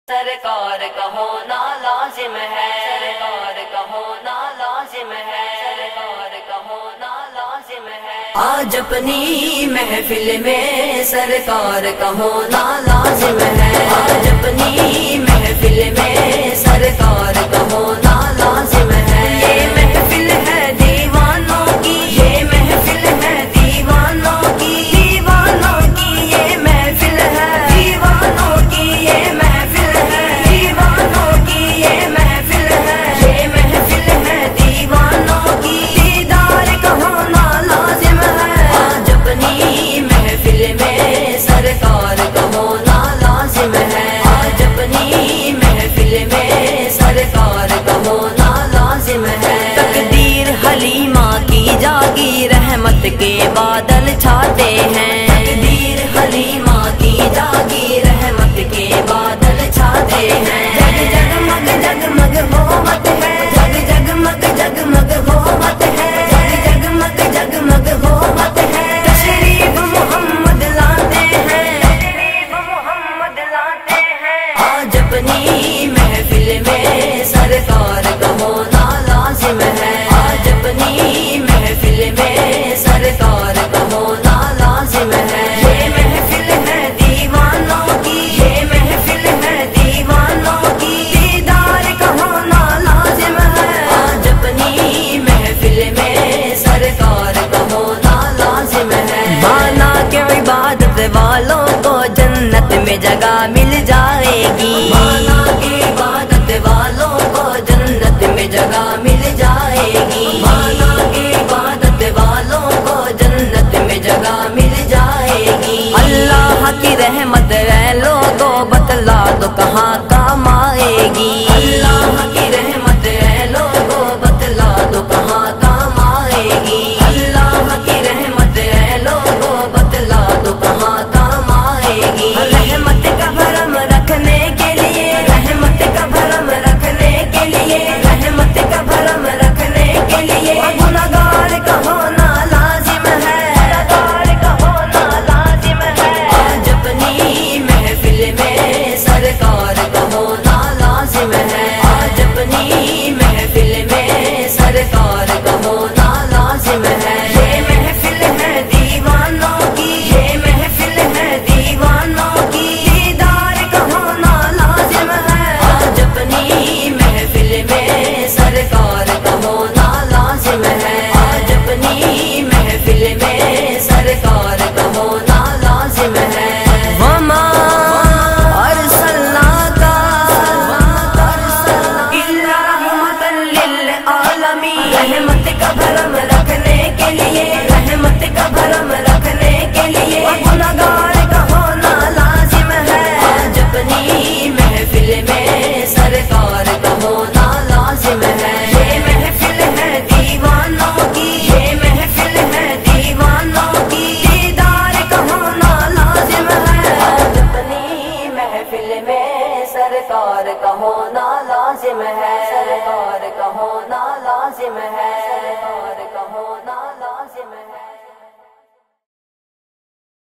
सरकार का होना लाजिम है, सरकार का होना लाजिम है, सरकार का होना लाजिम है। आज अपनी महफिल में सरकार का होना लाजिम है, आज अपनी महफिल में सरकार का होना लाजिम है। ये महफिल है दीवानों की, ये महफिल है दीवानों की, दीवानों की ये महफिल है, दीवानों की ये महफिल है, दीवानों की ये महफिल है, ये महफिल है दीवानों की। दीदार का होना लाजिम है, आज अपनी महफिल में सरकार का होना लाजिम है, आज अपनी महफिल में सरकार का होना लाजिम है। तकदीर हलीमा की जागी रहमत के बादल छाते हैं, तकदीर हलीमा की जागी रहमत के बादल छाते हैं। जग जगमग जगमग होमत है, जग जगमग जगमग होमत है, जग जगमग जगमग होमत है। तशरीफ मोहम्मद लाते हैं, तशरीफ मोहम्मद लाते हैं। आज अपनी महफिल में सरकार का होना लाजिम है, आज अपनी महफिल में सरकार का होना लाजिम है। ये महफिल है दीवानों की, ये महफिल है दीवानों की। दीदार का होना लाजिम है, आज अपनी महफिल में सरकार का होना लाजिम है। माना के इबादत वालों को जन्नत में जगह मिल जाएगी, माना के इबादत वालों को जन्नत में जगह मिल जाएगी, माना के इबादत वालों को जन्नत में जगह मिल जाएगी। अल्लाह की रहमत है लोगों बतला दो कहाँ काम आएगी, अल्लाह की रहमत है लोगों बतला दो कहाँ काम आएगी, अल्लाह की रहमत है लोगों बतला दो कहाँ काम आएगी। रहमत का भरम रखने के लिए, रहमत का भरम रखने के लिए, रहमत का भरम रखने के लिए गुनहगार का होना लाजिम है, गुनहगार का होना लाजिम है। आज अपनी महफिल में सरकार का होना लाजिम है, आज अपनी महफिल में सरकार का होना लाजिम है। ये महफिल है दीवानों की, ये महफिल है दीवानों की। दीदार का होना लाजिम है, आज अपनी महफिल में सरकार का होना लाजिम है, आज अपनी महफिल में सरकार का होना लाजिम है। वमा अरसलनाका इल्ला रहमतन लिल आलमीन। रहमत का भरम रखने के लिए, रहमत का भरम रखने के लिए गुनहगार का होना लाजिम है। आज अपनी महफिल में सरकार का होना लाजिम है। ये महफिल है दीवानों की, ये महफिल है दीवानों की। दीदार का होना लाजिम है, आज अपनी महफिल में सरकार का होना लाजिम है, सरकार का होना लाजिम है, सरकार का होना